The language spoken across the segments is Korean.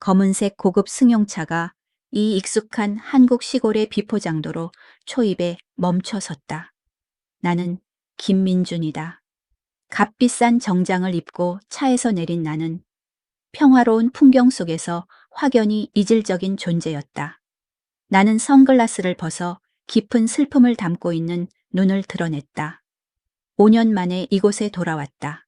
검은색 고급 승용차가 이 익숙한 한국 시골의 비포장도로 초입에 멈춰 섰다. 나는 김민준이다. 값비싼 정장을 입고 차에서 내린 나는 평화로운 풍경 속에서 확연히 이질적인 존재였다. 나는 선글라스를 벗어 깊은 슬픔을 담고 있는 눈을 드러냈다. 5년 만에 이곳에 돌아왔다.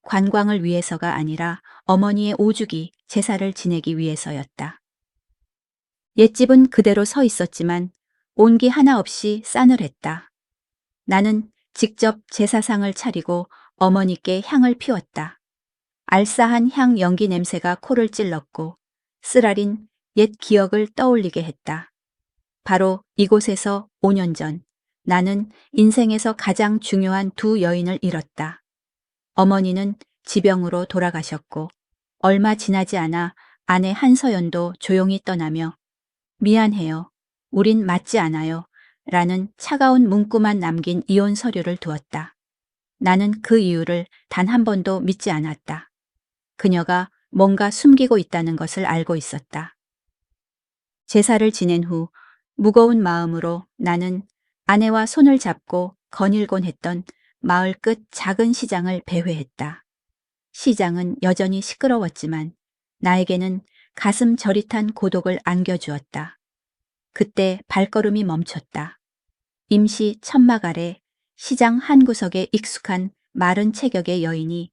관광을 위해서가 아니라 어머니의 오주기 제사를 지내기 위해서였다. 옛집은 그대로 서 있었지만 온기 하나 없이 싸늘했다. 나는 직접 제사상을 차리고 어머니께 향을 피웠다. 알싸한 향 연기 냄새가 코를 찔렀고 쓰라린 옛 기억을 떠올리게 했다. 바로 이곳에서 5년 전 나는 인생에서 가장 중요한 두 여인을 잃었다. 어머니는 지병으로 돌아가셨고 얼마 지나지 않아 아내 한서연도 조용히 떠나며 미안해요. 우린 맞지 않아요. 라는 차가운 문구만 남긴 이혼 서류를 두었다. 나는 그 이유를 단 한 번도 믿지 않았다. 그녀가 뭔가 숨기고 있다는 것을 알고 있었다. 제사를 지낸 후 무거운 마음으로 나는 아내와 손을 잡고 거닐곤 했던 마을 끝 작은 시장을 배회했다. 시장은 여전히 시끄러웠지만 나에게는 가슴 저릿한 고독을 안겨주었다. 그때 발걸음이 멈췄다. 임시 천막 아래 시장 한 구석에 익숙한 마른 체격의 여인이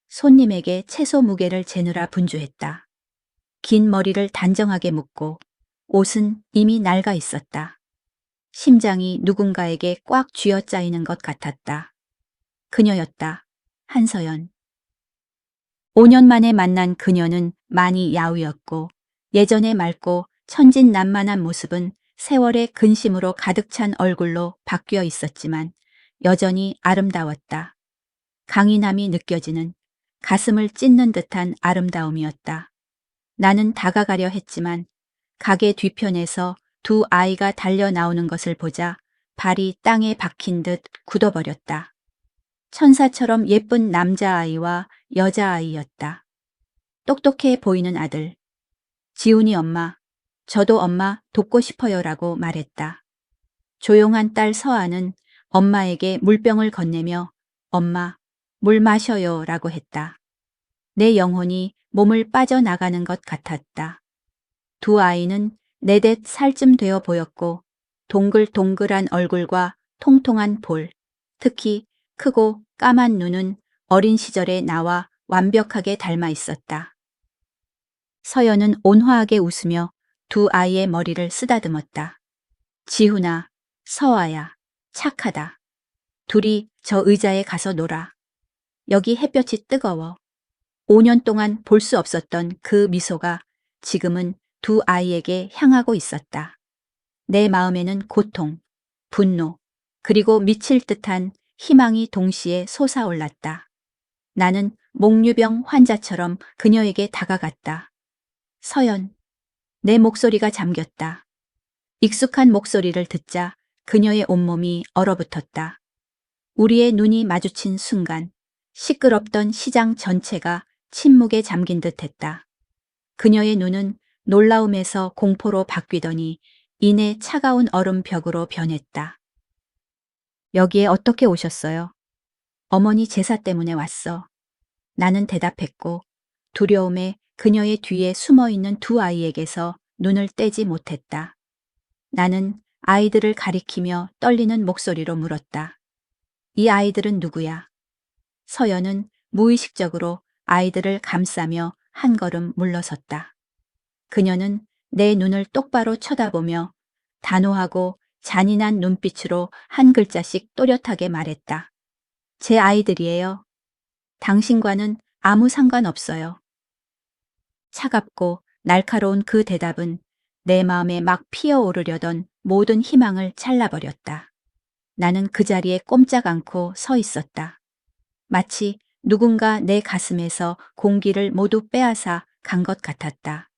손님에게 채소 무게를 재느라 분주했다. 긴 머리를 단정하게 묶고 옷은 이미 낡아 있었다. 심장이 누군가에게 꽉 쥐어짜이는 것 같았다. 그녀였다. 한서연. 5년 만에 만난 그녀는 많이 야위었고 예전에 맑고 천진난만한 모습은 세월의 근심으로 가득 찬 얼굴로 바뀌어 있었지만 여전히 아름다웠다. 강인함이 느껴지는 가슴을 찢는 듯한 아름다움이었다. 나는 다가가려 했지만 가게 뒤편에서 두 아이가 달려 나오는 것을 보자 발이 땅에 박힌 듯 굳어버렸다. 천사처럼 예쁜 남자아이와 여자아이였다. 똑똑해 보이는 아들. 지훈이 엄마, 저도 엄마 돕고 싶어요라고 말했다. 조용한 딸 서아는 엄마에게 물병을 건네며 엄마, 물 마셔요라고 했다. 내 영혼이 몸을 빠져나가는 것 같았다. 두 아이는 내댓 살쯤 되어 보였고 동글동글한 얼굴과 통통한 볼, 특히 크고 까만 눈은 어린 시절의 나와 완벽하게 닮아 있었다. 서연은 온화하게 웃으며 두 아이의 머리를 쓰다듬었다. 지훈아, 서아야, 착하다. 둘이 저 의자에 가서 놀아. 여기 햇볕이 뜨거워. 5년 동안 볼 수 없었던 그 미소가 지금은 두 아이에게 향하고 있었다. 내 마음에는 고통, 분노, 그리고 미칠 듯한 희망이 동시에 솟아올랐다. 나는 목류병 환자처럼 그녀에게 다가갔다. 서연, 내 목소리가 잠겼다. 익숙한 목소리를 듣자 그녀의 온몸이 얼어붙었다. 우리의 눈이 마주친 순간 시끄럽던 시장 전체가 침묵에 잠긴 듯했다. 그녀의 눈은 놀라움에서 공포로 바뀌더니 이내 차가운 얼음 벽으로 변했다. 여기에 어떻게 오셨어요? 어머니 제사 때문에 왔어. 나는 대답했고 두려움에 그녀의 뒤에 숨어있는 두 아이에게서 눈을 떼지 못했다. 나는 아이들을 가리키며 떨리는 목소리로 물었다. 이 아이들은 누구야? 서연은 무의식적으로 아이들을 감싸며 한 걸음 물러섰다. 그녀는 내 눈을 똑바로 쳐다보며 단호하고 잔인한 눈빛으로 한 글자씩 또렷하게 말했다. 제 아이들이에요. 당신과는 아무 상관없어요. 차갑고 날카로운 그 대답은 내 마음에 막 피어오르려던 모든 희망을 잘라버렸다. 나는 그 자리에 꼼짝 않고 서 있었다. 마치 누군가 내 가슴에서 공기를 모두 빼앗아 간 것 같았다.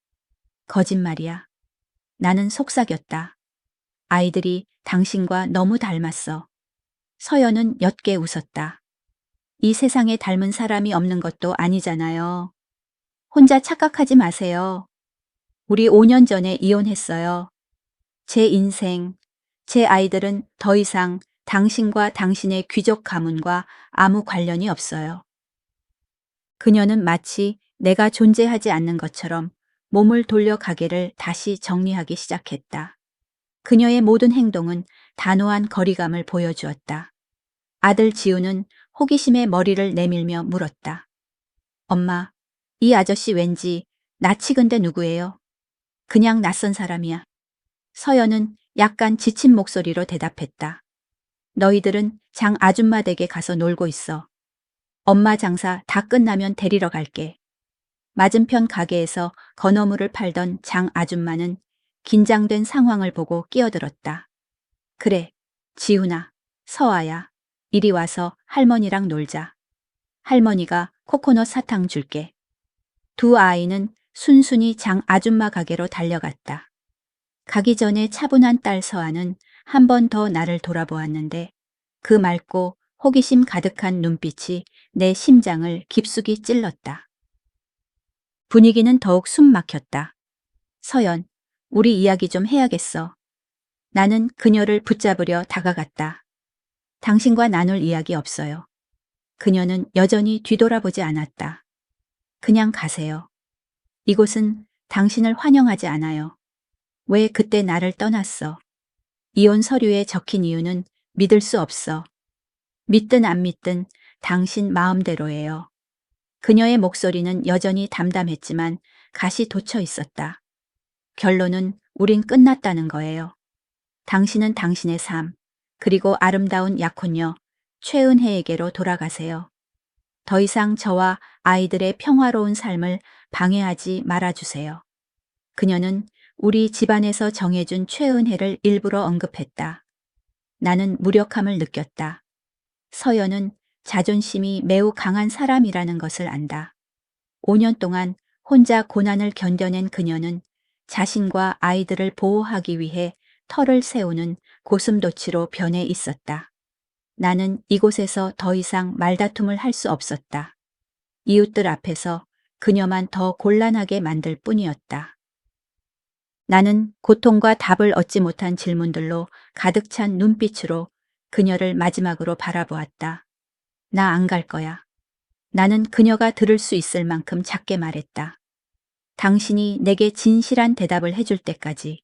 거짓말이야. 나는 속삭였다. 아이들이 당신과 너무 닮았어. 서연은 옅게 웃었다. 이 세상에 닮은 사람이 없는 것도 아니잖아요. 혼자 착각하지 마세요. 우리 5년 전에 이혼했어요. 제 인생, 제 아이들은 더 이상 당신과 당신의 귀족 가문과 아무 관련이 없어요. 그녀는 마치 내가 존재하지 않는 것처럼 몸을 돌려 가게를 다시 정리하기 시작했다. 그녀의 모든 행동은 단호한 거리감을 보여주었다. 아들 지우는 호기심에 머리를 내밀며 물었다. 엄마, 이 아저씨 왠지 낯익은데 누구예요? 그냥 낯선 사람이야. 서연은 약간 지친 목소리로 대답했다. 너희들은 장 아줌마 댁에 가서 놀고 있어. 엄마 장사 다 끝나면 데리러 갈게. 맞은편 가게에서 건어물을 팔던 장 아줌마는 긴장된 상황을 보고 끼어들었다. 그래, 지훈아, 서아야, 이리 와서 할머니랑 놀자. 할머니가 코코넛 사탕 줄게. 두 아이는 순순히 장 아줌마 가게로 달려갔다. 가기 전에 차분한 딸 서아는 한 번 더 나를 돌아보았는데 그 맑고 호기심 가득한 눈빛이 내 심장을 깊숙이 찔렀다. 분위기는 더욱 숨 막혔다. 서연, 우리 이야기 좀 해야겠어. 나는 그녀를 붙잡으려 다가갔다. 당신과 나눌 이야기 없어요. 그녀는 여전히 뒤돌아보지 않았다. 그냥 가세요. 이곳은 당신을 환영하지 않아요. 왜 그때 나를 떠났어? 이혼 서류에 적힌 이유는 믿을 수 없어. 믿든 안 믿든 당신 마음대로예요. 그녀의 목소리는 여전히 담담했지만 가시 돋쳐 있었다. 결론은 우린 끝났다는 거예요. 당신은 당신의 삶, 그리고 아름다운 약혼녀 최은혜에게로 돌아가세요. 더 이상 저와 아이들의 평화로운 삶을 방해하지 말아주세요. 그녀는 우리 집안에서 정해준 최은혜를 일부러 언급했다. 나는 무력함을 느꼈다. 서연은 자존심이 매우 강한 사람이라는 것을 안다. 5년 동안 혼자 고난을 견뎌낸 그녀는 자신과 아이들을 보호하기 위해 터를 세우는 고슴도치로 변해 있었다. 나는 이곳에서 더 이상 말다툼을 할 수 없었다. 이웃들 앞에서 그녀만 더 곤란하게 만들 뿐이었다. 나는 고통과 답을 얻지 못한 질문들로 가득 찬 눈빛으로 그녀를 마지막으로 바라보았다. 나 안 갈 거야. 나는 그녀가 들을 수 있을 만큼 작게 말했다. 당신이 내게 진실한 대답을 해줄 때까지.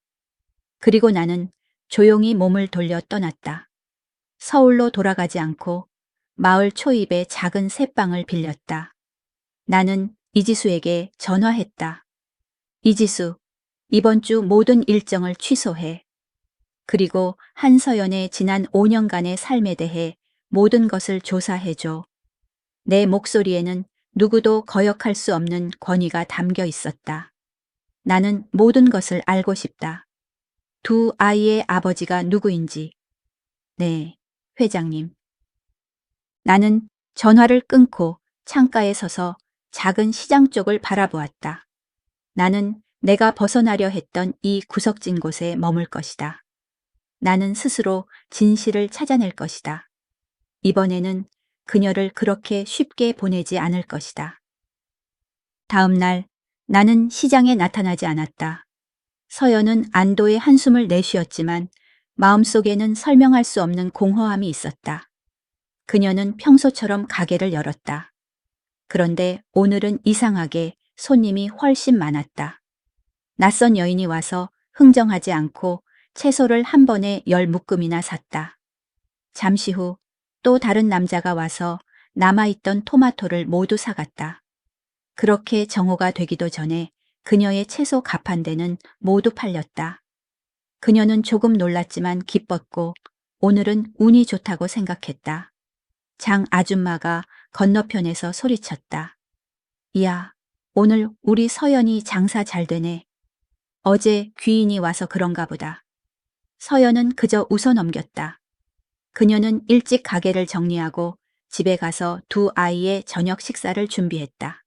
그리고 나는 조용히 몸을 돌려 떠났다. 서울로 돌아가지 않고 마을 초입의 작은 새방을 빌렸다. 나는 이지수에게 전화했다. 이지수, 이번 주 모든 일정을 취소해. 그리고 한서연의 지난 5년간의 삶에 대해 모든 것을 조사해줘. 내 목소리에는 누구도 거역할 수 없는 권위가 담겨 있었다. 나는 모든 것을 알고 싶다. 두 아이의 아버지가 누구인지. 네, 회장님. 나는 전화를 끊고 창가에 서서 작은 시장 쪽을 바라보았다. 나는 내가 벗어나려 했던 이 구석진 곳에 머물 것이다. 나는 스스로 진실을 찾아낼 것이다. 이번에는 그녀를 그렇게 쉽게 보내지 않을 것이다. 다음 날 나는 시장에 나타나지 않았다. 서연은 안도의 한숨을 내쉬었지만 마음속에는 설명할 수 없는 공허함이 있었다. 그녀는 평소처럼 가게를 열었다. 그런데 오늘은 이상하게 손님이 훨씬 많았다. 낯선 여인이 와서 흥정하지 않고 채소를 한 번에 10묶음이나 샀다. 잠시 후 또 다른 남자가 와서 남아있던 토마토를 모두 사갔다. 그렇게 정오가 되기도 전에 그녀의 채소 가판대는 모두 팔렸다. 그녀는 조금 놀랐지만 기뻤고 오늘은 운이 좋다고 생각했다. 장 아줌마가 건너편에서 소리쳤다. 이야, 오늘 우리 서연이 장사 잘 되네. 어제 귀인이 와서 그런가 보다. 서연은 그저 웃어 넘겼다. 그녀는 일찍 가게를 정리하고 집에 가서 두 아이의 저녁 식사를 준비했다.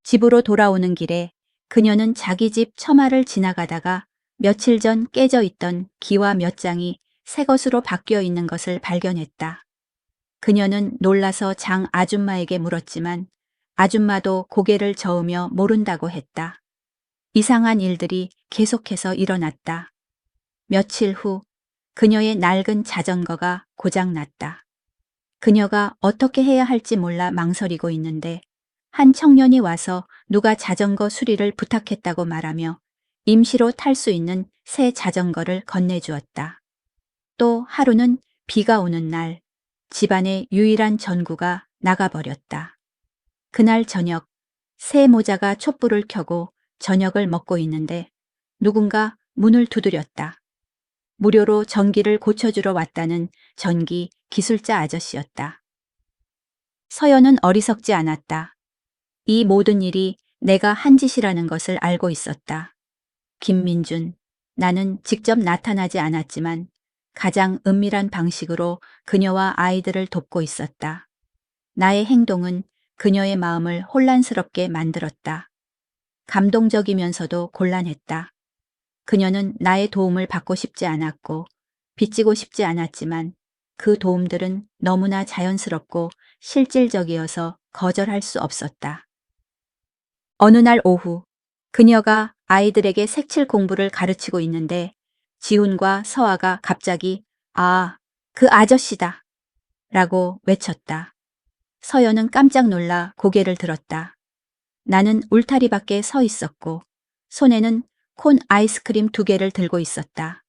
집으로 돌아오는 길에 그녀는 자기 집 처마를 지나가다가 며칠 전 깨져 있던 기와 몇 장이 새 것으로 바뀌어 있는 것을 발견했다. 그녀는 놀라서 장 아줌마에게 물었지만 아줌마도 고개를 저으며 모른다고 했다. 이상한 일들이 계속해서 일어났다. 며칠 후 그녀의 낡은 자전거가 고장났다. 그녀가 어떻게 해야 할지 몰라 망설이고 있는데 한 청년이 와서 누가 자전거 수리를 부탁했다고 말하며 임시로 탈 수 있는 새 자전거를 건네주었다. 또 하루는 비가 오는 날 집안의 유일한 전구가 나가버렸다. 그날 저녁 새 모자가 촛불을 켜고 저녁을 먹고 있는데 누군가 문을 두드렸다. 무료로 전기를 고쳐주러 왔다는 전기 기술자 아저씨였다. 서연은 어리석지 않았다. 이 모든 일이 내가 한 짓이라는 것을 알고 있었다. 김민준, 나는 직접 나타나지 않았지만 가장 은밀한 방식으로 그녀와 아이들을 돕고 있었다. 나의 행동은 그녀의 마음을 혼란스럽게 만들었다. 감동적이면서도 곤란했다. 그녀는 나의 도움을 받고 싶지 않았고 빚지고 싶지 않았지만 그 도움들은 너무나 자연스럽고 실질적이어서 거절할 수 없었다. 어느 날 오후 그녀가 아이들에게 색칠 공부를 가르치고 있는데 지훈과 서아가 갑자기 아, 그 아저씨다 라고 외쳤다. 서연은 깜짝 놀라 고개를 들었다. 나는 울타리 밖에 서 있었고 손에는 콘 아이스크림 2개를 들고 있었다.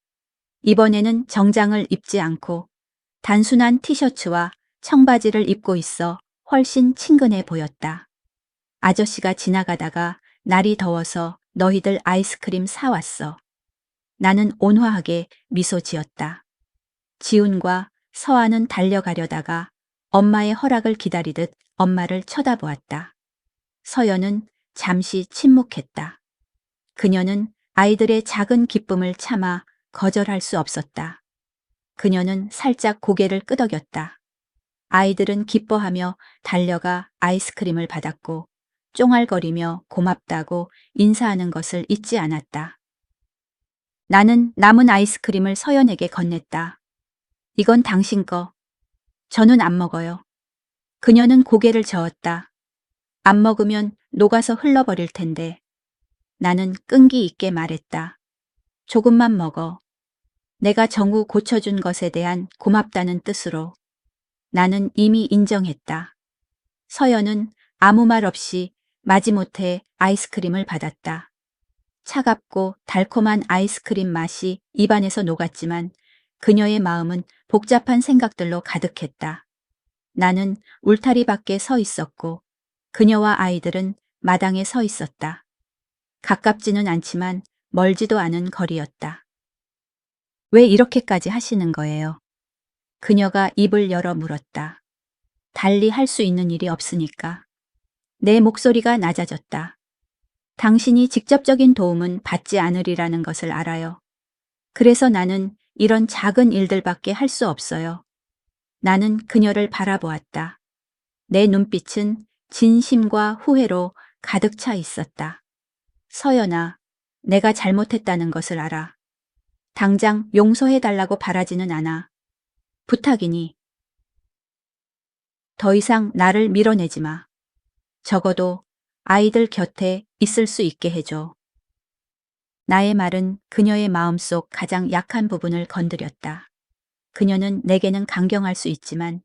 이번에는 정장을 입지 않고 단순한 티셔츠와 청바지를 입고 있어 훨씬 친근해 보였다. 아저씨가 지나가다가 날이 더워서 너희들 아이스크림 사왔어. 나는 온화하게 미소 지었다. 지훈과 서아는 달려가려다가 엄마의 허락을 기다리듯 엄마를 쳐다보았다. 서연은 잠시 침묵했다. 그녀는 아이들의 작은 기쁨을 참아 거절할 수 없었다. 그녀는 살짝 고개를 끄덕였다. 아이들은 기뻐하며 달려가 아이스크림을 받았고 쫑알거리며 고맙다고 인사하는 것을 잊지 않았다. 나는 남은 아이스크림을 서연에게 건넸다. 이건 당신 거. 저는 안 먹어요. 그녀는 고개를 저었다. 안 먹으면 녹아서 흘러버릴 텐데. 나는 끈기 있게 말했다. 조금만 먹어. 내가 정우 고쳐준 것에 대한 고맙다는 뜻으로. 나는 이미 인정했다. 서연은 아무 말 없이 마지못해 아이스크림을 받았다. 차갑고 달콤한 아이스크림 맛이 입안에서 녹았지만 그녀의 마음은 복잡한 생각들로 가득했다. 나는 울타리 밖에 서 있었고 그녀와 아이들은 마당에 서 있었다. 가깝지는 않지만 멀지도 않은 거리였다. 왜 이렇게까지 하시는 거예요? 그녀가 입을 열어 물었다. 달리 할 수 있는 일이 없으니까. 내 목소리가 낮아졌다. 당신이 직접적인 도움은 받지 않으리라는 것을 알아요. 그래서 나는 이런 작은 일들밖에 할 수 없어요. 나는 그녀를 바라보았다. 내 눈빛은 진심과 후회로 가득 차 있었다. 서연아, 내가 잘못했다는 것을 알아. 당장 용서해달라고 바라지는 않아. 부탁이니. 더 이상 나를 밀어내지 마. 적어도 아이들 곁에 있을 수 있게 해줘. 나의 말은 그녀의 마음속 가장 약한 부분을 건드렸다. 그녀는 내게는 강경할 수 있지만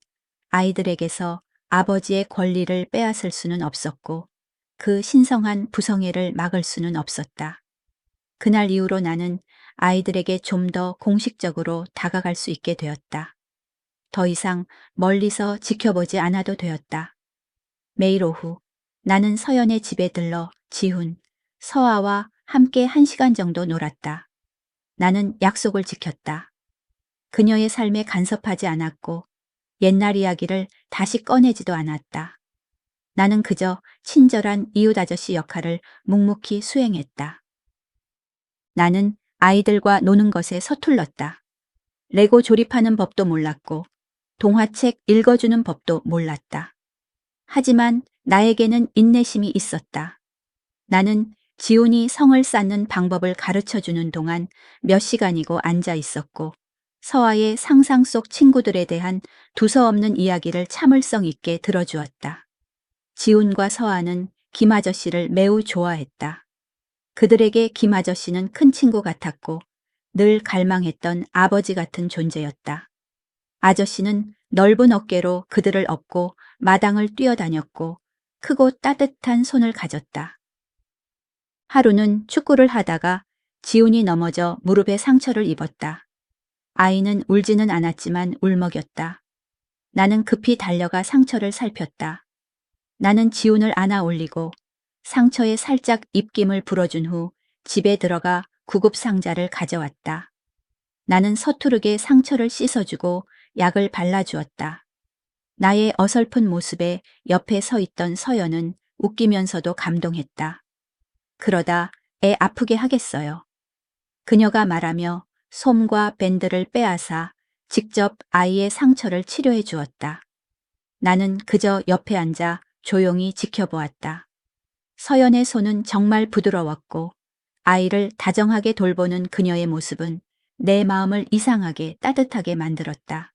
아이들에게서 아버지의 권리를 빼앗을 수는 없었고 그 신성한 부성애를 막을 수는 없었다. 그날 이후로 나는 아이들에게 좀 더 공식적으로 다가갈 수 있게 되었다. 더 이상 멀리서 지켜보지 않아도 되었다. 매일 오후 나는 서연의 집에 들러 지훈, 서아와 함께 1시간 정도 놀았다. 나는 약속을 지켰다. 그녀의 삶에 간섭하지 않았고 옛날 이야기를 다시 꺼내지도 않았다. 나는 그저 친절한 이웃 아저씨 역할을 묵묵히 수행했다. 나는 아이들과 노는 것에 서툴렀다. 레고 조립하는 법도 몰랐고 동화책 읽어주는 법도 몰랐다. 하지만 나에게는 인내심이 있었다. 나는 지훈이 성을 쌓는 방법을 가르쳐주는 동안 몇 시간이고 앉아 있었고 서아의 상상 속 친구들에 대한 두서없는 이야기를 참을성 있게 들어주었다. 지훈과 서아는 김 아저씨를 매우 좋아했다. 그들에게 김 아저씨는 큰 친구 같았고 늘 갈망했던 아버지 같은 존재였다. 아저씨는 넓은 어깨로 그들을 업고 마당을 뛰어다녔고 크고 따뜻한 손을 가졌다. 하루는 축구를 하다가 지훈이 넘어져 무릎에 상처를 입었다. 아이는 울지는 않았지만 울먹였다. 나는 급히 달려가 상처를 살폈다. 나는 지훈을 안아 올리고 상처에 살짝 입김을 불어준 후 집에 들어가 구급 상자를 가져왔다. 나는 서투르게 상처를 씻어주고 약을 발라주었다. 나의 어설픈 모습에 옆에 서 있던 서연은 웃기면서도 감동했다. 그러다 애 아프게 하겠어요. 그녀가 말하며 솜과 밴드를 빼앗아 직접 아이의 상처를 치료해 주었다. 나는 그저 옆에 앉아 조용히 지켜보았다. 서연의 손은 정말 부드러웠고 아이를 다정하게 돌보는 그녀의 모습은 내 마음을 이상하게 따뜻하게 만들었다.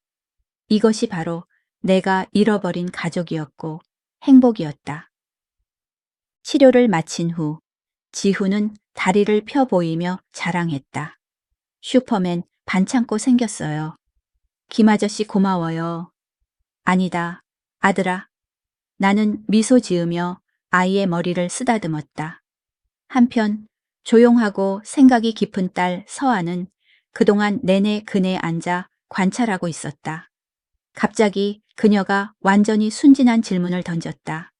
이것이 바로 내가 잃어버린 가족이었고 행복이었다. 치료를 마친 후 지훈은 다리를 펴 보이며 자랑했다. 슈퍼맨 반창고 생겼어요. 김 아저씨 고마워요. 아니다, 아들아. 나는 미소 지으며 아이의 머리를 쓰다듬었다. 한편 조용하고 생각이 깊은 딸 서아는 그동안 내내 그네에 앉아 관찰하고 있었다. 갑자기 그녀가 완전히 순진한 질문을 던졌다.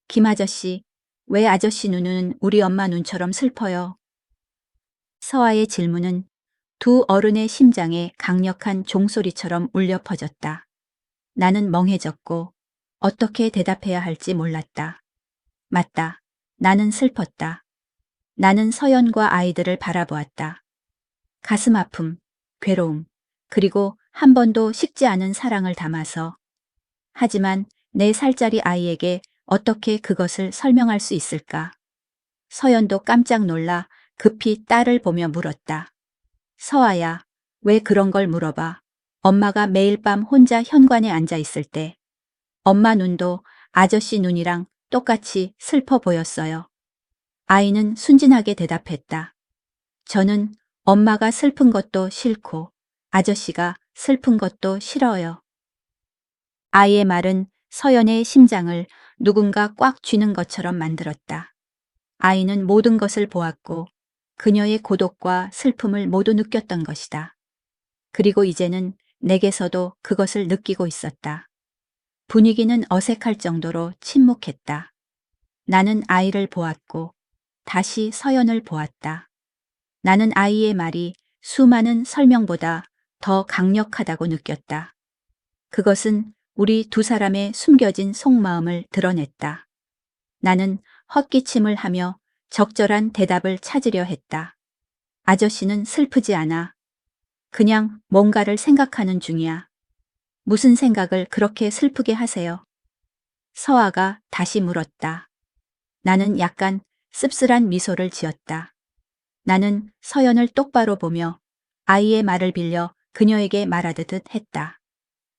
김 아저씨, 왜 아저씨 눈은 우리 엄마 눈처럼 슬퍼요? 서아의 질문은 두 어른의 심장에 강력한 종소리처럼 울려 퍼졌다. 나는 멍해졌고 어떻게 대답해야 할지 몰랐다. 맞다. 나는 슬펐다. 나는 서연과 아이들을 바라보았다. 가슴 아픔, 괴로움, 그리고 한 번도 식지 않은 사랑을 담아서. 하지만 4살짜리 아이에게 어떻게 그것을 설명할 수 있을까? 서연도 깜짝 놀라 급히 딸을 보며 물었다. 서아야, 왜 그런 걸 물어봐? 엄마가 매일 밤 혼자 현관에 앉아 있을 때 엄마 눈도 아저씨 눈이랑 똑같이 슬퍼 보였어요. 아이는 순진하게 대답했다. 저는 엄마가 슬픈 것도 싫고 아저씨가 슬픈 것도 싫어요. 아이의 말은 서연의 심장을 누군가 꽉 쥐는 것처럼 만들었다. 아이는 모든 것을 보았고 그녀의 고독과 슬픔을 모두 느꼈던 것이다. 그리고 이제는 내게서도 그것을 느끼고 있었다. 분위기는 어색할 정도로 침묵했다. 나는 아이를 보았고 다시 서연을 보았다. 나는 아이의 말이 수많은 설명보다 더 강력하다고 느꼈다. 그것은 우리 두 사람의 숨겨진 속마음을 드러냈다. 나는 헛기침을 하며 적절한 대답을 찾으려 했다. 아저씨는 슬프지 않아. 그냥 뭔가를 생각하는 중이야. 무슨 생각을 그렇게 슬프게 하세요? 서아가 다시 물었다. 나는 약간 씁쓸한 미소를 지었다. 나는 서연을 똑바로 보며 아이의 말을 빌려 그녀에게 말하듯 했다.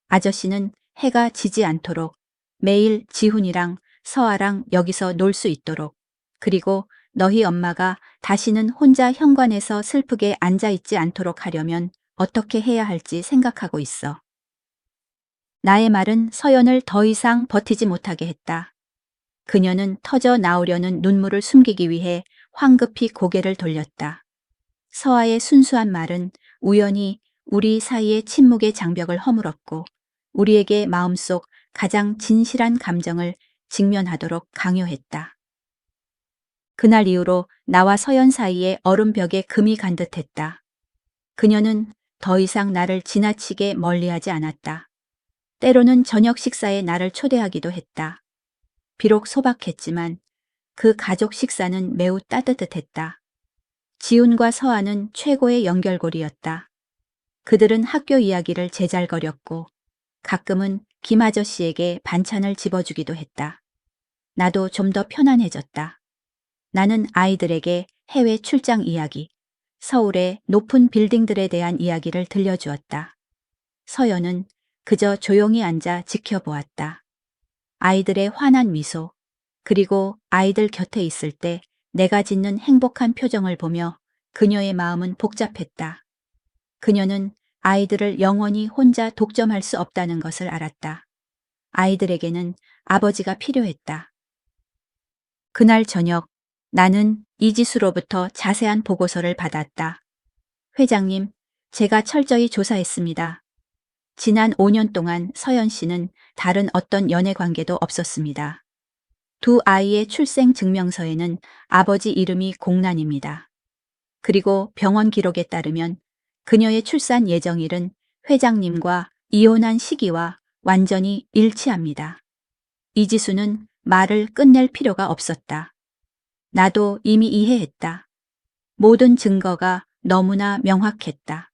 아저씨는 해가 지지 않도록 매일 지훈이랑 서아랑 여기서 놀 수 있도록, 그리고 너희 엄마가 다시는 혼자 현관에서 슬프게 앉아있지 않도록 하려면 어떻게 해야 할지 생각하고 있어. 나의 말은 서연을 더 이상 버티지 못하게 했다. 그녀는 터져 나오려는 눈물을 숨기기 위해 황급히 고개를 돌렸다. 서아의 순수한 말은 우연히 우리 사이의 침묵의 장벽을 허물었고 우리에게 마음속 가장 진실한 감정을 직면하도록 강요했다. 그날 이후로 나와 서연 사이에 얼음벽에 금이 간 듯했다. 그녀는 더 이상 나를 지나치게 멀리하지 않았다. 때로는 저녁 식사에 나를 초대하기도 했다. 비록 소박했지만 그 가족 식사는 매우 따뜻했다. 지훈과 서아는 최고의 연결고리였다. 그들은 학교 이야기를 제잘거렸고 가끔은 김 아저씨에게 반찬을 집어주기도 했다. 나도 좀 더 편안해졌다. 나는 아이들에게 해외 출장 이야기, 서울의 높은 빌딩들에 대한 이야기를 들려주었다. 서연은 그저 조용히 앉아 지켜보았다. 아이들의 환한 미소, 그리고 아이들 곁에 있을 때 내가 짓는 행복한 표정을 보며 그녀의 마음은 복잡했다. 그녀는 아이들을 영원히 혼자 독점할 수 없다는 것을 알았다. 아이들에게는 아버지가 필요했다. 그날 저녁 나는 이지수로부터 자세한 보고서를 받았다. 회장님, 제가 철저히 조사했습니다. 지난 5년 동안 서연 씨는 다른 어떤 연애 관계도 없었습니다. 두 아이의 출생 증명서에는 아버지 이름이 공란입니다. 그리고 병원 기록에 따르면 그녀의 출산 예정일은 회장님과 이혼한 시기와 완전히 일치합니다. 이지수는 말을 끝낼 필요가 없었다. 나도 이미 이해했다. 모든 증거가 너무나 명확했다.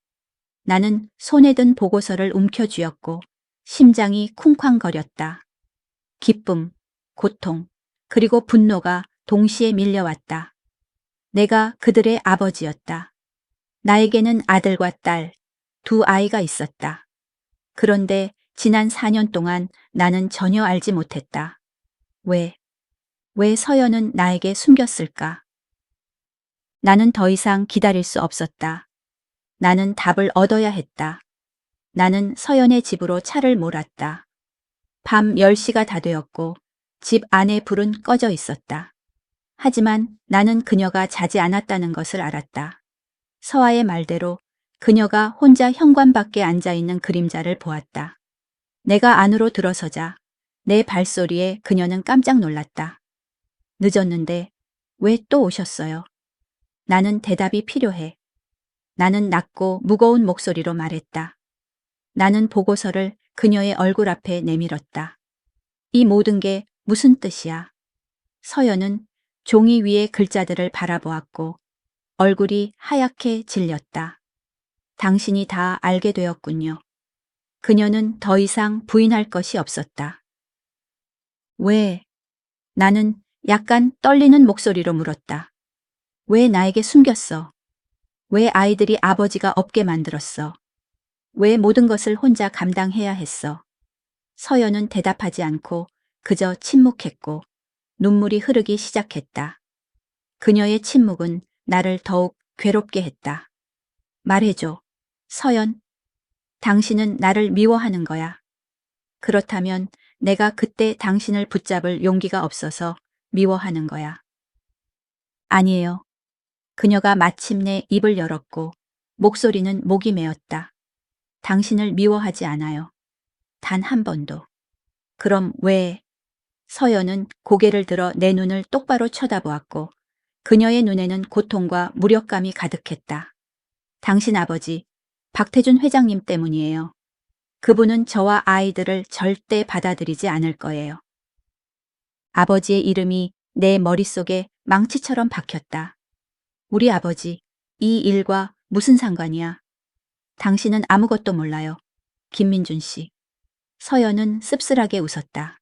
나는 손에 든 보고서를 움켜쥐었고 심장이 쿵쾅거렸다. 기쁨, 고통, 그리고 분노가 동시에 밀려왔다. 내가 그들의 아버지였다. 나에게는 아들과 딸, 두 아이가 있었다. 그런데 지난 4년 동안 나는 전혀 알지 못했다. 왜 서연은 나에게 숨겼을까? 나는 더 이상 기다릴 수 없었다. 나는 답을 얻어야 했다. 나는 서연의 집으로 차를 몰았다. 밤 10시가 다 되었고 집 안에 불은 꺼져 있었다. 하지만 나는 그녀가 자지 않았다는 것을 알았다. 서아의 말대로 그녀가 혼자 현관밖에 앉아있는 그림자를 보았다. 내가 안으로 들어서자 내 발소리에 그녀는 깜짝 놀랐다. 늦었는데 왜 또 오셨어요? 나는 대답이 필요해. 나는 낮고 무거운 목소리로 말했다. 나는 보고서를 그녀의 얼굴 앞에 내밀었다. 이 모든 게 무슨 뜻이야? 서연은 종이 위의 글자들을 바라보았고 얼굴이 하얗게 질렸다. 당신이 다 알게 되었군요. 그녀는 더 이상 부인할 것이 없었다. 왜? 나는 약간 떨리는 목소리로 물었다. 왜 나에게 숨겼어? 왜 아이들이 아버지가 없게 만들었어? 왜 모든 것을 혼자 감당해야 했어? 서연은 대답하지 않고 그저 침묵했고 눈물이 흐르기 시작했다. 그녀의 침묵은 나를 더욱 괴롭게 했다. 말해줘. 서연, 당신은 나를 미워하는 거야. 그렇다면 내가 그때 당신을 붙잡을 용기가 없어서 미워하는 거야. 아니에요. 그녀가 마침내 입을 열었고 목소리는 목이 메었다. 당신을 미워하지 않아요. 단 한 번도. 그럼 왜? 서연은 고개를 들어 내 눈을 똑바로 쳐다보았고 그녀의 눈에는 고통과 무력감이 가득했다. 당신 아버지, 박태준 회장님 때문이에요. 그분은 저와 아이들을 절대 받아들이지 않을 거예요. 아버지의 이름이 내 머릿속에 망치처럼 박혔다. 우리 아버지, 이 일과 무슨 상관이야? 당신은 아무것도 몰라요. 김민준 씨. 서연은 씁쓸하게 웃었다.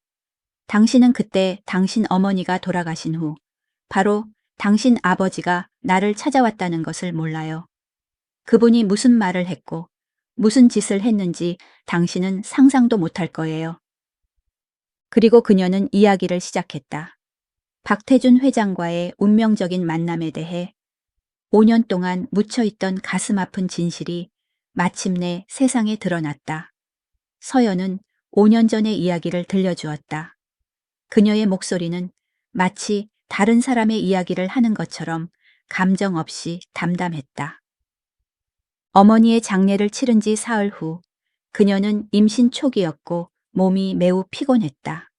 당신은 그때 당신 어머니가 돌아가신 후 바로 당신 아버지가 나를 찾아왔다는 것을 몰라요. 그분이 무슨 말을 했고 무슨 짓을 했는지 당신은 상상도 못할 거예요. 그리고 그녀는 이야기를 시작했다. 박태준 회장과의 운명적인 만남에 대해 5년 동안 묻혀있던 가슴 아픈 진실이 마침내 세상에 드러났다. 서연은 5년 전의 이야기를 들려주었다. 그녀의 목소리는 마치 다른 사람의 이야기를 하는 것처럼 감정 없이 담담했다. 어머니의 장례를 치른 지 사흘 후 그녀는 임신 초기였고 몸이 매우 피곤했다.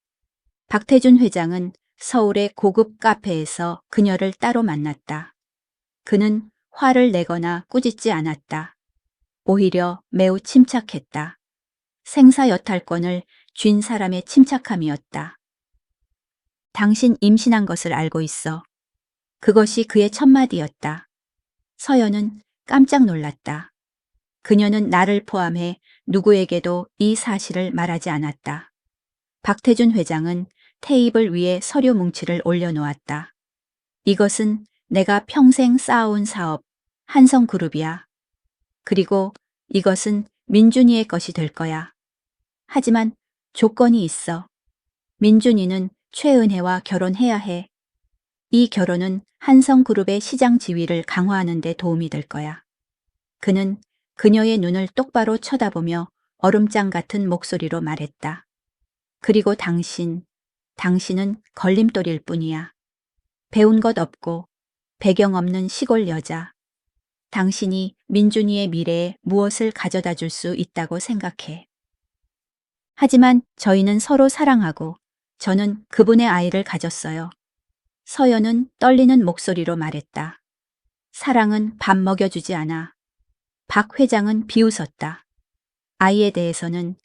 박태준 회장은 서울의 고급 카페에서 그녀를 따로 만났다. 그는 화를 내거나 꾸짖지 않았다. 오히려 매우 침착했다. 생사여탈권을 쥔 사람의 침착함이었다. 당신 임신한 것을 알고 있어. 그것이 그의 첫마디였다. 서연은 깜짝 놀랐다. 그녀는 나를 포함해 누구에게도 이 사실을 말하지 않았다. 박태준 회장은 테이블 위에 서류 뭉치를 올려놓았다. 이것은 내가 평생 쌓아온 사업, 한성그룹이야. 그리고 이것은 민준이의 것이 될 거야. 하지만 조건이 있어. 민준이는 최은혜와 결혼해야 해. 이 결혼은 한성그룹의 시장 지위를 강화하는 데 도움이 될 거야. 그는 그녀의 눈을 똑바로 쳐다보며 얼음장 같은 목소리로 말했다. 그리고 당신은 걸림돌일 뿐이야. 배운 것 없고 배경 없는 시골 여자. 당신이 민준이의 미래에 무엇을 가져다 줄 수 있다고 생각해. 하지만 저희는 서로 사랑하고 저는 그분의 아이를 가졌어요. 서연은 떨리는 목소리로 말했다. 사랑은 밥 먹여주지 않아. 박 회장은 비웃었다. 아이에 대해서는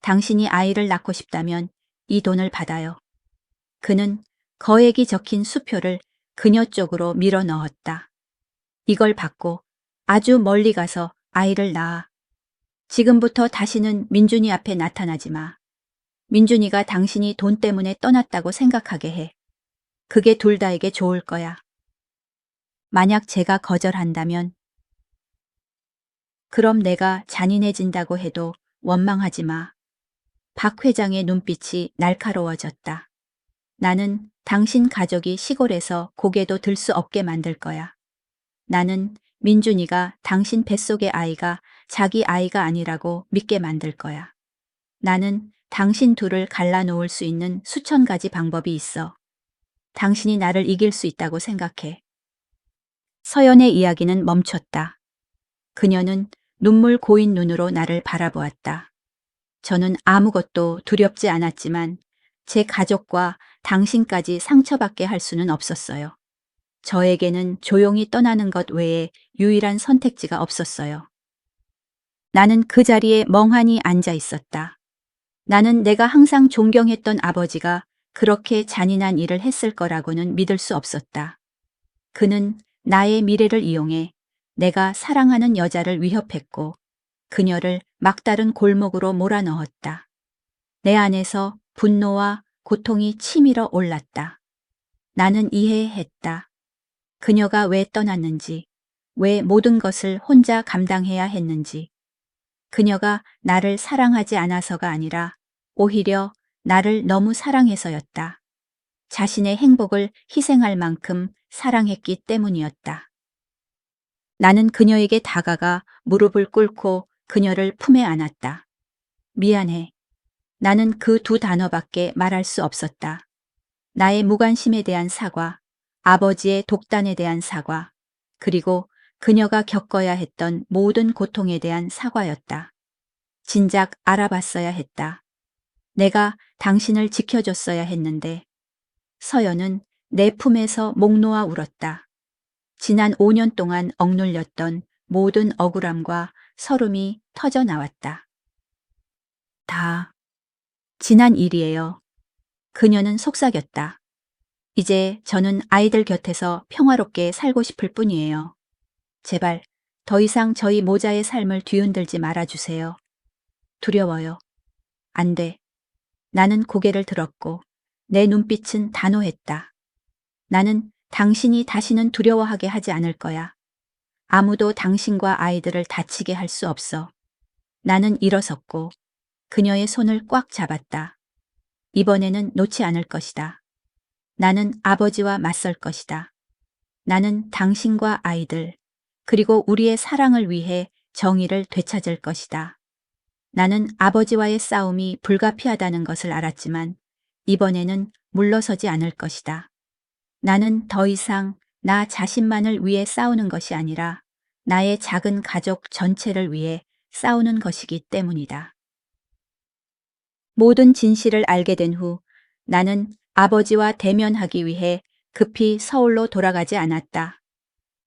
당신이 아이를 낳고 싶다면 이 돈을 받아요. 그는 거액이 적힌 수표를 그녀 쪽으로 밀어 넣었다. 이걸 받고 아주 멀리 가서 아이를 낳아. 지금부터 다시는 민준이 앞에 나타나지 마. 민준이가 당신이 돈 때문에 떠났다고 생각하게 해. 그게 둘 다에게 좋을 거야. 만약 제가 거절한다면 그럼 내가 잔인해진다고 해도 원망하지 마. 박 회장의 눈빛이 날카로워졌다. 나는 당신 가족이 시골에서 고개도 들 수 없게 만들 거야. 나는 민준이가 당신 뱃속의 아이가 자기 아이가 아니라고 믿게 만들 거야. 나는 당신 둘을 갈라놓을 수 있는 수천 가지 방법이 있어. 당신이 나를 이길 수 있다고 생각해. 서연의 이야기는 멈췄다. 그녀는 눈물 고인 눈으로 나를 바라보았다. 저는 아무것도 두렵지 않았지만 제 가족과 당신까지 상처받게 할 수는 없었어요. 저에게는 조용히 떠나는 것 외에 유일한 선택지가 없었어요. 나는 그 자리에 멍하니 앉아 있었다. 나는 내가 항상 존경했던 아버지가 그렇게 잔인한 일을 했을 거라고는 믿을 수 없었다. 그는 나의 미래를 이용해 내가 사랑하는 여자를 위협했고 그녀를 막다른 골목으로 몰아넣었다. 내 안에서 분노와 고통이 치밀어 올랐다. 나는 이해했다. 그녀가 왜 떠났는지, 왜 모든 것을 혼자 감당해야 했는지. 그녀가 나를 사랑하지 않아서가 아니라 오히려 나를 너무 사랑해서였다. 자신의 행복을 희생할 만큼 사랑했기 때문이었다. 나는 그녀에게 다가가 무릎을 꿇고 그녀를 품에 안았다. 미안해. 나는 그 두 단어밖에 말할 수 없었다. 나의 무관심에 대한 사과, 아버지의 독단에 대한 사과, 그리고 그녀가 겪어야 했던 모든 고통에 대한 사과였다. 진작 알아봤어야 했다. 내가 당신을 지켜줬어야 했는데. 서연은 내 품에서 목 놓아 울었다. 지난 5년 동안 억눌렸던 모든 억울함과 서름이 터져 나왔다. 다 지난 일이에요. 그녀는 속삭였다. 이제 저는 아이들 곁에서 평화롭게 살고 싶을 뿐이에요. 제발 더 이상 저희 모자의 삶을 뒤흔들지 말아주세요. 두려워요. 안 돼. 나는 고개를 들었고 내 눈빛은 단호했다. 나는 당신이 다시는 두려워하게 하지 않을 거야. 아무도 당신과 아이들을 다치게 할 수 없어. 나는 일어섰고 그녀의 손을 꽉 잡았다. 이번에는 놓지 않을 것이다. 나는 아버지와 맞설 것이다. 나는 당신과 아이들, 그리고 우리의 사랑을 위해 정의를 되찾을 것이다. 나는 아버지와의 싸움이 불가피하다는 것을 알았지만 이번에는 물러서지 않을 것이다. 나는 더 이상 나 자신만을 위해 싸우는 것이 아니라 나의 작은 가족 전체를 위해 싸우는 것이기 때문이다. 모든 진실을 알게 된 후 나는 아버지와 대면하기 위해 급히 서울로 돌아가지 않았다.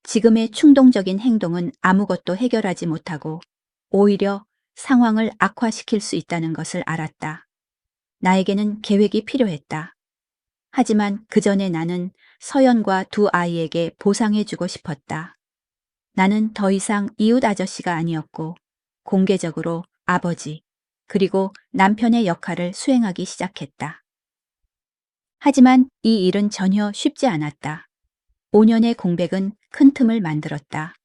지금의 충동적인 행동은 아무것도 해결하지 못하고 오히려 상황을 악화시킬 수 있다는 것을 알았다. 나에게는 계획이 필요했다. 하지만 그 전에 나는 서연과 두 아이에게 보상해주고 싶었다. 나는 더 이상 이웃 아저씨가 아니었고 공개적으로 아버지 그리고 남편의 역할을 수행하기 시작했다. 하지만 이 일은 전혀 쉽지 않았다. 5년의 공백은 큰 틈을 만들었다.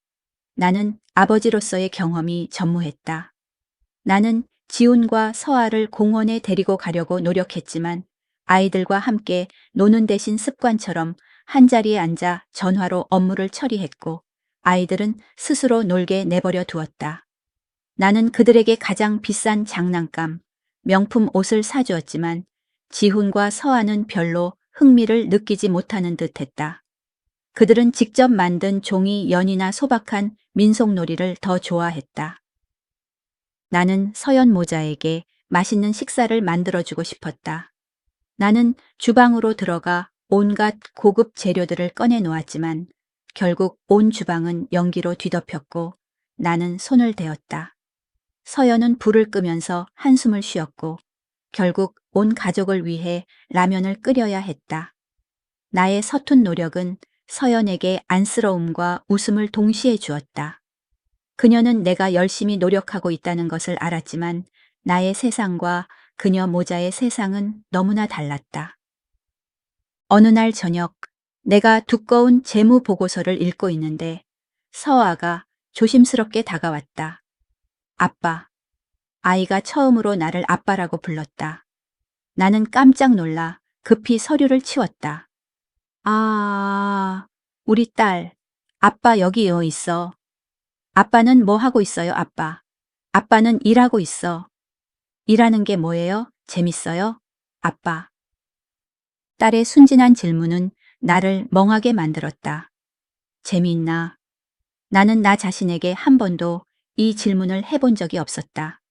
나는 아버지로서의 경험이 전무했다. 나는 지훈과 서아를 공원에 데리고 가려고 노력했지만 아이들과 함께 노는 대신 습관처럼 한자리에 앉아 전화로 업무를 처리했고 아이들은 스스로 놀게 내버려 두었다. 나는 그들에게 가장 비싼 장난감, 명품 옷을 사주었지만 지훈과 서아는 별로 흥미를 느끼지 못하는 듯했다. 그들은 직접 만든 종이 연이나 소박한 민속놀이를 더 좋아했다. 나는 서연 모자에게 맛있는 식사를 만들어주고 싶었다. 나는 주방으로 들어가 온갖 고급 재료들을 꺼내 놓았지만 결국 온 주방은 연기로 뒤덮였고 나는 손을 대었다. 서연은 불을 끄면서 한숨을 쉬었고 결국 온 가족을 위해 라면을 끓여야 했다. 나의 서툰 노력은 서연에게 안쓰러움과 웃음을 동시에 주었다. 그녀는 내가 열심히 노력하고 있다는 것을 알았지만 나의 세상과 그녀 모자의 세상은 너무나 달랐다. 어느 날 저녁 내가 두꺼운 재무 보고서를 읽고 있는데 서아가 조심스럽게 다가왔다. 아빠. 아이가 처음으로 나를 아빠라고 불렀다. 나는 깜짝 놀라 급히 서류를 치웠다. 아, 우리 딸. 아빠 여기 있어. 아빠는 뭐 하고 있어요, 아빠? 아빠는 일하고 있어. 일하는 게 뭐예요? 재밌어요? 아빠. 딸의 순진한 질문은 나를 멍하게 만들었다. 재미있나? 나는 나 자신에게 한 번도 이 질문을 해본 적이 없었다.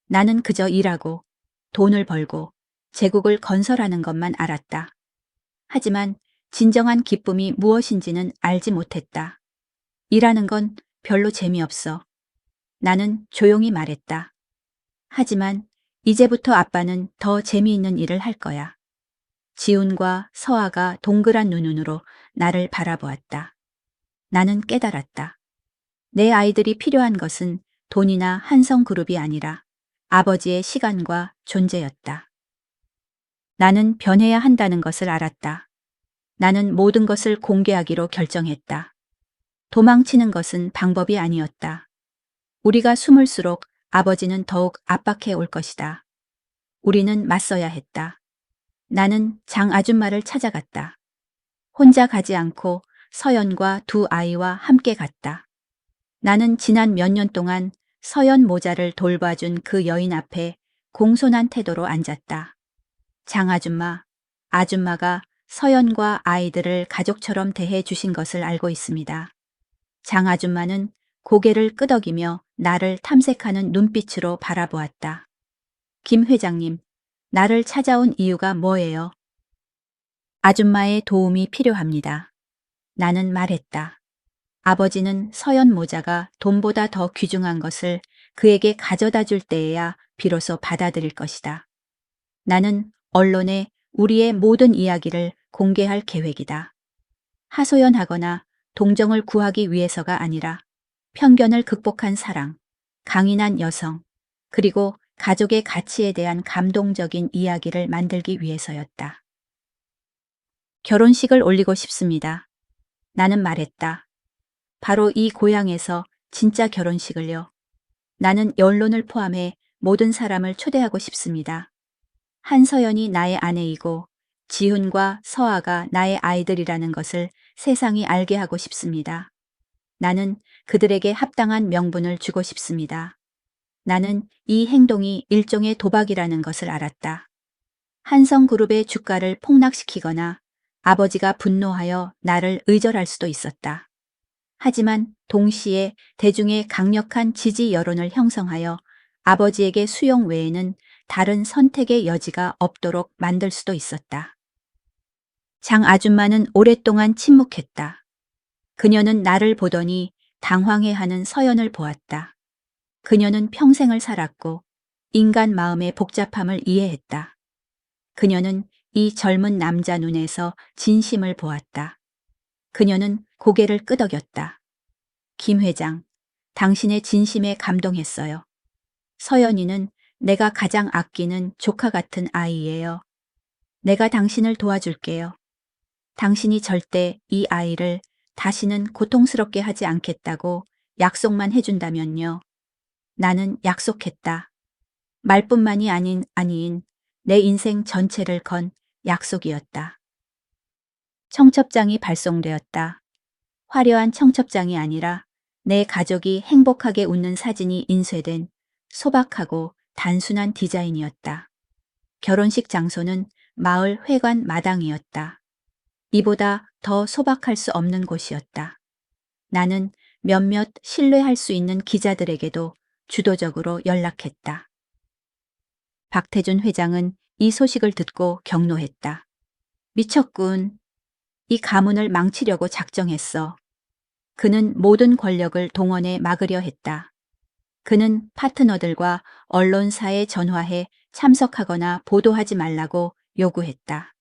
나는 그저 일하고 돈을 벌고 제국을 건설하는 것만 알았다. 하지만 진정한 기쁨이 무엇인지는 알지 못했다. 일하는 건 별로 재미없어. 나는 조용히 말했다. 하지만 이제부터 아빠는 더 재미있는 일을 할 거야. 지훈과 서아가 동그란 눈으로 나를 바라보았다. 나는 깨달았다. 내 아이들이 필요한 것은 돈이나 한성그룹이 아니라 아버지의 시간과 존재였다. 나는 변해야 한다는 것을 알았다. 나는 모든 것을 공개하기로 결정했다. 도망치는 것은 방법이 아니었다. 우리가 숨을수록 아버지는 더욱 압박해 올 것이다. 우리는 맞서야 했다. 나는 장 아줌마를 찾아갔다. 혼자 가지 않고 서연과 두 아이와 함께 갔다. 나는 지난 몇 년 동안 서연 모자를 돌봐준 그 여인 앞에 공손한 태도로 앉았다. 장 아줌마, 아줌마가 서연과 아이들을 가족처럼 대해 주신 것을 알고 있습니다. 장 아줌마는 고개를 끄덕이며 나를 탐색하는 눈빛으로 바라보았다. 김 회장님, 나를 찾아온 이유가 뭐예요? 아줌마의 도움이 필요합니다. 나는 말했다. 아버지는 서연 모자가 돈보다 더 귀중한 것을 그에게 가져다 줄 때에야 비로소 받아들일 것이다. 나는 언론에 우리의 모든 이야기를 공개할 계획이다. 하소연하거나 동정을 구하기 위해서가 아니라 편견을 극복한 사랑, 강인한 여성, 그리고 가족의 가치에 대한 감동적인 이야기를 만들기 위해서였다. 결혼식을 올리고 싶습니다. 나는 말했다. 바로 이 고향에서 진짜 결혼식을요. 나는 언론을 포함해 모든 사람을 초대하고 싶습니다. 한서연이 나의 아내이고 지훈과 서아가 나의 아이들이라는 것을 세상이 알게 하고 싶습니다. 나는 그들에게 합당한 명분을 주고 싶습니다. 나는 이 행동이 일종의 도박이라는 것을 알았다. 한성그룹의 주가를 폭락시키거나 아버지가 분노하여 나를 의절할 수도 있었다. 하지만 동시에 대중의 강력한 지지 여론을 형성하여 아버지에게 수용 외에는 다른 선택의 여지가 없도록 만들 수도 있었다. 장 아줌마는 오랫동안 침묵했다. 그녀는 나를 보더니 당황해하는 서연을 보았다. 그녀는 평생을 살았고 인간 마음의 복잡함을 이해했다. 그녀는 이 젊은 남자 눈에서 진심을 보았다. 그녀는 고개를 끄덕였다. 김 회장, 당신의 진심에 감동했어요. 서연이는 내가 가장 아끼는 조카 같은 아이예요. 내가 당신을 도와줄게요. 당신이 절대 이 아이를 다시는 고통스럽게 하지 않겠다고 약속만 해준다면요. 나는 약속했다. 말뿐만이 아닌 내 인생 전체를 건 약속이었다. 청첩장이 발송되었다. 화려한 청첩장이 아니라 내 가족이 행복하게 웃는 사진이 인쇄된 소박하고 단순한 디자인이었다. 결혼식 장소는 마을 회관 마당이었다. 이보다 더 소박할 수 없는 곳이었다. 나는 몇몇 신뢰할 수 있는 기자들에게도 주도적으로 연락했다. 박태준 회장은 이 소식을 듣고 격노했다. 미쳤군. 이 가문을 망치려고 작정했어. 그는 모든 권력을 동원해 막으려 했다. 그는 파트너들과 언론사에 전화해 참석하거나 보도하지 말라고 요구했다.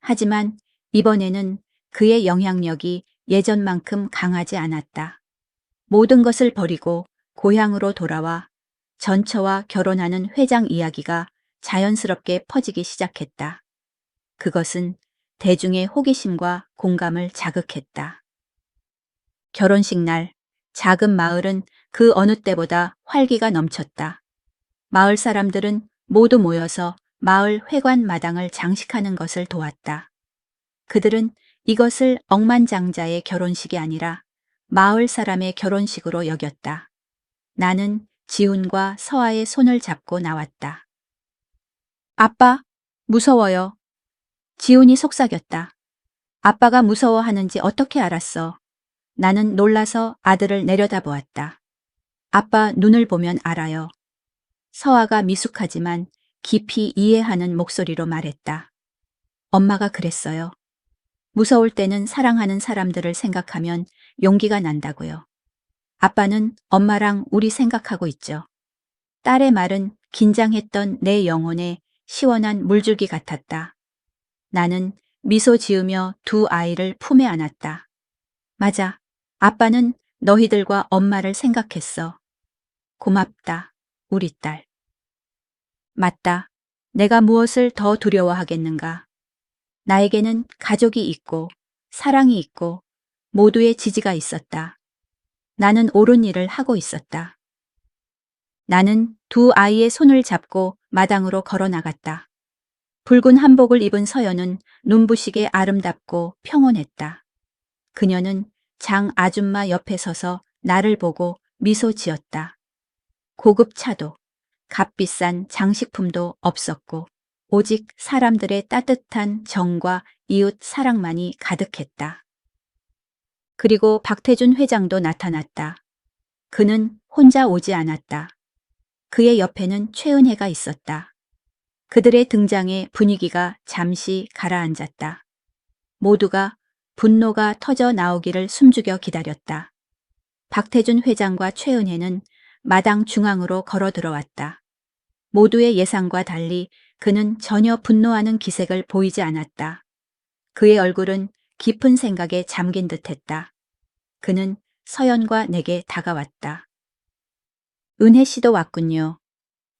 하지만 이번에는 그의 영향력이 예전만큼 강하지 않았다. 모든 것을 버리고 고향으로 돌아와 전처와 결혼하는 회장 이야기가 자연스럽게 퍼지기 시작했다. 그것은 대중의 호기심과 공감을 자극했다. 결혼식 날, 작은 마을은 그 어느 때보다 활기가 넘쳤다. 마을 사람들은 모두 모여서 마을 회관 마당을 장식하는 것을 도왔다. 그들은 이것을 억만장자의 결혼식이 아니라 마을 사람의 결혼식으로 여겼다. 나는 지훈과 서아의 손을 잡고 나왔다. 아빠, 무서워요. 지훈이 속삭였다. 아빠가 무서워하는지 어떻게 알았어? 나는 놀라서 아들을 내려다보았다. 아빠 눈을 보면 알아요. 서아가 미숙하지만 깊이 이해하는 목소리로 말했다. 엄마가 그랬어요. 무서울 때는 사랑하는 사람들을 생각하면 용기가 난다고요. 아빠는 엄마랑 우리 생각하고 있죠. 딸의 말은 긴장했던 내 영혼에 시원한 물줄기 같았다. 나는 미소 지으며 두 아이를 품에 안았다. 맞아. 아빠는 너희들과 엄마를 생각했어. 고맙다, 우리 딸. 맞다. 내가 무엇을 더 두려워하겠는가. 나에게는 가족이 있고 사랑이 있고 모두의 지지가 있었다. 나는 옳은 일을 하고 있었다. 나는 두 아이의 손을 잡고 마당으로 걸어 나갔다. 붉은 한복을 입은 서연은 눈부시게 아름답고 평온했다. 그녀는 장 아줌마 옆에 서서 나를 보고 미소 지었다. 고급 차도, 값비싼 장식품도 없었고 오직 사람들의 따뜻한 정과 이웃 사랑만이 가득했다. 그리고 박태준 회장도 나타났다. 그는 혼자 오지 않았다. 그의 옆에는 최은혜가 있었다. 그들의 등장에 분위기가 잠시 가라앉았다. 모두가 분노가 터져 나오기를 숨죽여 기다렸다. 박태준 회장과 최은혜는 마당 중앙으로 걸어 들어왔다. 모두의 예상과 달리 그는 전혀 분노하는 기색을 보이지 않았다. 그의 얼굴은 깊은 생각에 잠긴 듯했다. 그는 서연과 내게 다가왔다. 은혜 씨도 왔군요.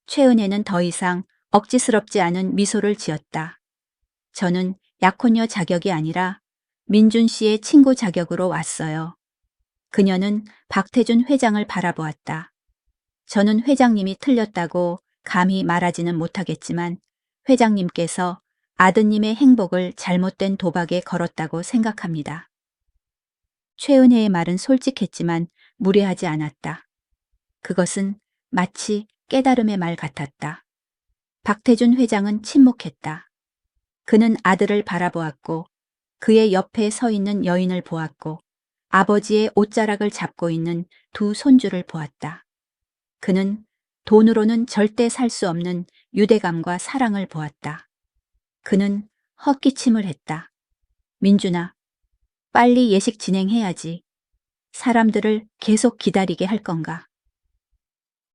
최은혜는 더 이상 억지스럽지 않은 미소를 지었다. 저는 약혼녀 자격이 아니라 민준 씨의 친구 자격으로 왔어요. 그녀는 박태준 회장을 바라보았다. 저는 회장님이 틀렸다고 감히 말하지는 못하겠지만 회장님께서 아드님의 행복을 잘못된 도박에 걸었다고 생각합니다. 최은혜의 말은 솔직했지만 무례하지 않았다. 그것은 마치 깨달음의 말 같았다. 박태준 회장은 침묵했다. 그는 아들을 바라보았고 그의 옆에 서 있는 여인을 보았고 아버지의 옷자락을 잡고 있는 두 손주를 보았다. 그는 돈으로는 절대 살 수 없는 유대감과 사랑을 보았다. 그는 헛기침을 했다. 민준아, 빨리 예식 진행해야지. 사람들을 계속 기다리게 할 건가?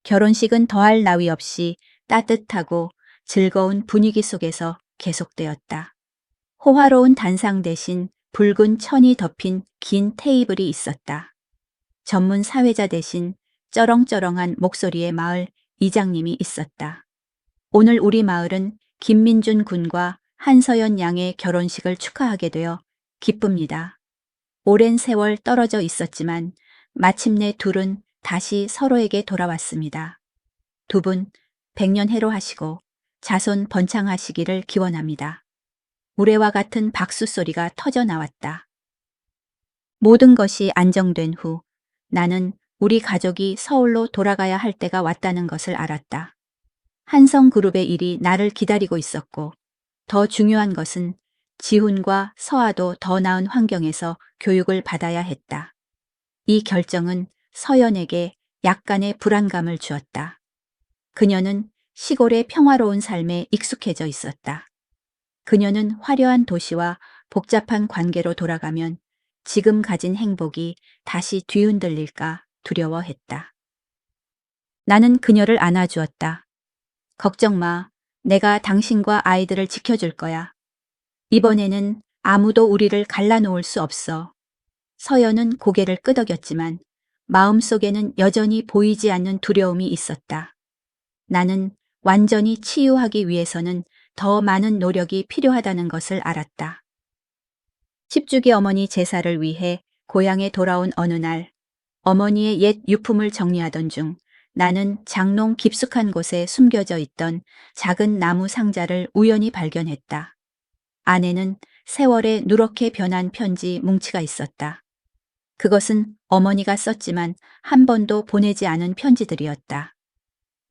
결혼식은 더할 나위 없이 따뜻하고 즐거운 분위기 속에서 계속되었다. 호화로운 단상 대신 붉은 천이 덮인 긴 테이블이 있었다. 전문 사회자 대신 쩌렁쩌렁한 목소리의 마을 이장님이 있었다. 오늘 우리 마을은 김민준 군과 한서연 양의 결혼식을 축하하게 되어 기쁩니다. 오랜 세월 떨어져 있었지만 마침내 둘은 다시 서로에게 돌아왔습니다. 두 분 백년해로 하시고 자손 번창하시기를 기원합니다. 우레와 같은 박수 소리가 터져 나왔다. 모든 것이 안정된 후 나는 우리 가족이 서울로 돌아가야 할 때가 왔다는 것을 알았다. 한성그룹의 일이 나를 기다리고 있었고 더 중요한 것은 지훈과 서아도 더 나은 환경에서 교육을 받아야 했다. 이 결정은 서연에게 약간의 불안감을 주었다. 그녀는 시골의 평화로운 삶에 익숙해져 있었다. 그녀는 화려한 도시와 복잡한 관계로 돌아가면 지금 가진 행복이 다시 뒤흔들릴까 두려워했다. 나는 그녀를 안아주었다. 걱정 마. 내가 당신과 아이들을 지켜줄 거야. 이번에는 아무도 우리를 갈라놓을 수 없어. 서연은 고개를 끄덕였지만 마음속에는 여전히 보이지 않는 두려움이 있었다. 나는 완전히 치유하기 위해서는 더 많은 노력이 필요하다는 것을 알았다. 10주기 어머니 제사를 위해 고향에 돌아온 어느 날, 어머니의 옛 유품을 정리하던 중 나는 장롱 깊숙한 곳에 숨겨져 있던 작은 나무 상자를 우연히 발견했다. 안에는 세월에 누렇게 변한 편지 뭉치가 있었다. 그것은 어머니가 썼지만 한 번도 보내지 않은 편지들이었다.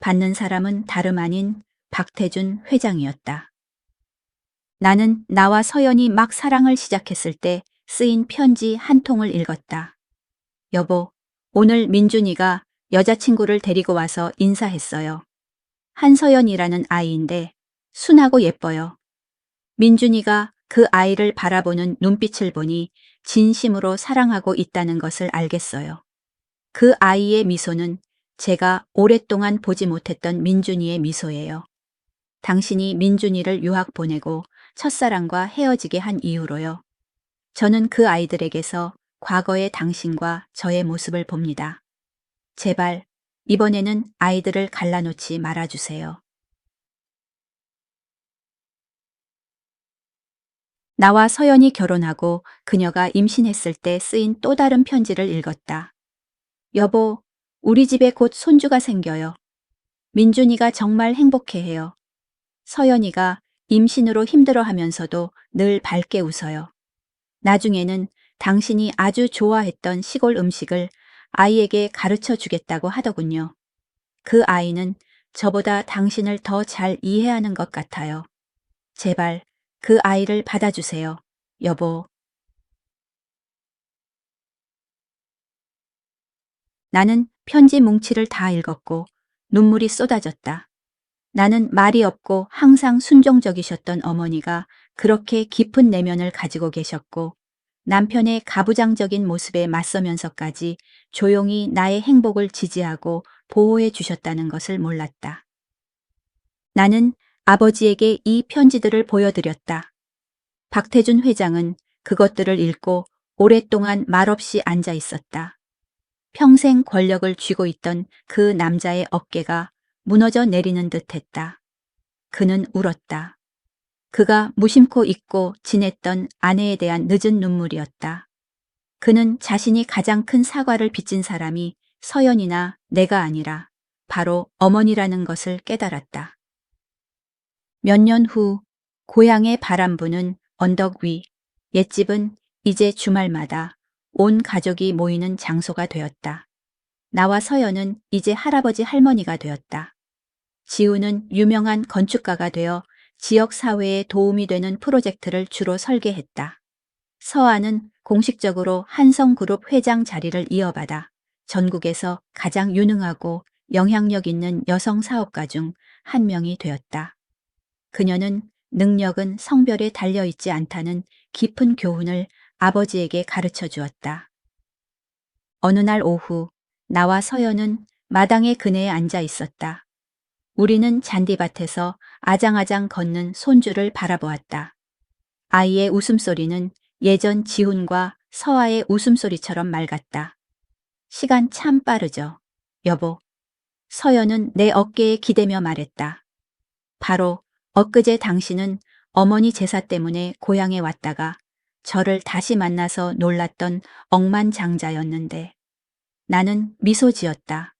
받는 사람은 다름 아닌 박태준 회장이었다. 나는 나와 서연이 막 사랑을 시작했을 때 쓰인 편지 한 통을 읽었다. 여보, 오늘 민준이가 여자친구를 데리고 와서 인사했어요. 한서연이라는 아이인데 순하고 예뻐요. 민준이가 그 아이를 바라보는 눈빛을 보니 진심으로 사랑하고 있다는 것을 알겠어요. 그 아이의 미소는 제가 오랫동안 보지 못했던 민준이의 미소예요. 당신이 민준이를 유학 보내고 첫사랑과 헤어지게 한 이후로요. 저는 그 아이들에게서 과거의 당신과 저의 모습을 봅니다. 제발 이번에는 아이들을 갈라놓지 말아주세요. 나와 서연이 결혼하고 그녀가 임신했을 때 쓰인 또 다른 편지를 읽었다. 여보, 우리 집에 곧 손주가 생겨요. 민준이가 정말 행복해해요. 서연이가 임신으로 힘들어하면서도 늘 밝게 웃어요. 나중에는 당신이 아주 좋아했던 시골 음식을 아이에게 가르쳐 주겠다고 하더군요. 그 아이는 저보다 당신을 더 잘 이해하는 것 같아요. 제발 그 아이를 받아주세요, 여보. 나는 편지 뭉치를 다 읽었고 눈물이 쏟아졌다. 나는 말이 없고 항상 순종적이셨던 어머니가 그렇게 깊은 내면을 가지고 계셨고 남편의 가부장적인 모습에 맞서면서까지 조용히 나의 행복을 지지하고 보호해 주셨다는 것을 몰랐다. 나는 아버지에게 이 편지들을 보여드렸다. 박태준 회장은 그것들을 읽고 오랫동안 말없이 앉아 있었다. 평생 권력을 쥐고 있던 그 남자의 어깨가 무너져 내리는 듯 했다. 그는 울었다. 그가 무심코 잊고 지냈던 아내에 대한 늦은 눈물이었다. 그는 자신이 가장 큰 사과를 빚진 사람이 서연이나 내가 아니라 바로 어머니라는 것을 깨달았다. 몇 년 후 고향의 바람 부는 언덕 위 옛집은 이제 주말마다 온 가족이 모이는 장소가 되었다. 나와 서연은 이제 할아버지 할머니가 되었다. 지우는 유명한 건축가가 되어 지역 사회에 도움이 되는 프로젝트를 주로 설계했다. 서아는 공식적으로 한성그룹 회장 자리를 이어받아 전국에서 가장 유능하고 영향력 있는 여성 사업가 중 한 명이 되었다. 그녀는 능력은 성별에 달려있지 않다는 깊은 교훈을 아버지에게 가르쳐 주었다. 어느 날 오후 나와 서연은 마당의 그네에 앉아 있었다. 우리는 잔디밭에서 아장아장 걷는 손주를 바라보았다. 아이의 웃음소리는 예전 지훈과 서아의 웃음소리처럼 맑았다. 시간 참 빠르죠. 여보. 서연은 내 어깨에 기대며 말했다. 바로 엊그제 당신은 어머니 제사 때문에 고향에 왔다가 저를 다시 만나서 놀랐던 억만장자였는데 나는 미소 지었다.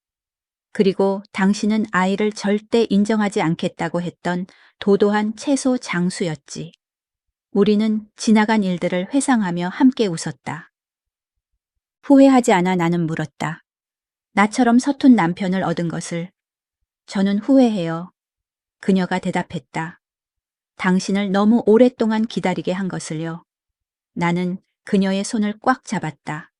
그리고 당신은 아이를 절대 인정하지 않겠다고 했던 도도한 채소 장수였지. 우리는 지나간 일들을 회상하며 함께 웃었다. 후회하지 않아 나는 물었다. 나처럼 서툰 남편을 얻은 것을. 저는 후회해요. 그녀가 대답했다. 당신을 너무 오랫동안 기다리게 한 것을요. 나는 그녀의 손을 꽉 잡았다.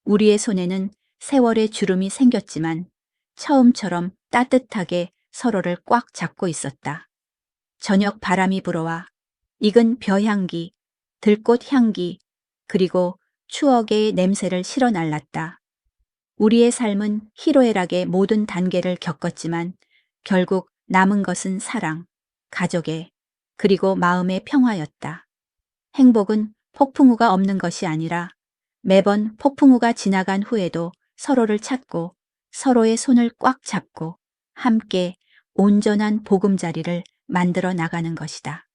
우리의 손에는 세월의 주름이 생겼지만 처음처럼 따뜻하게 서로를 꽉 잡고 있었다. 저녁 바람이 불어와 익은 벼향기, 들꽃 향기, 그리고 추억의 냄새를 실어 날랐다. 우리의 삶은 희로애락의 모든 단계를 겪었지만 결국 남은 것은 사랑, 가족의, 그리고 마음의 평화였다. 행복은 폭풍우가 없는 것이 아니라 매번 폭풍우가 지나간 후에도 서로를 찾고 서로의 손을 꽉 잡고 함께 온전한 보금자리를 만들어 나가는 것이다.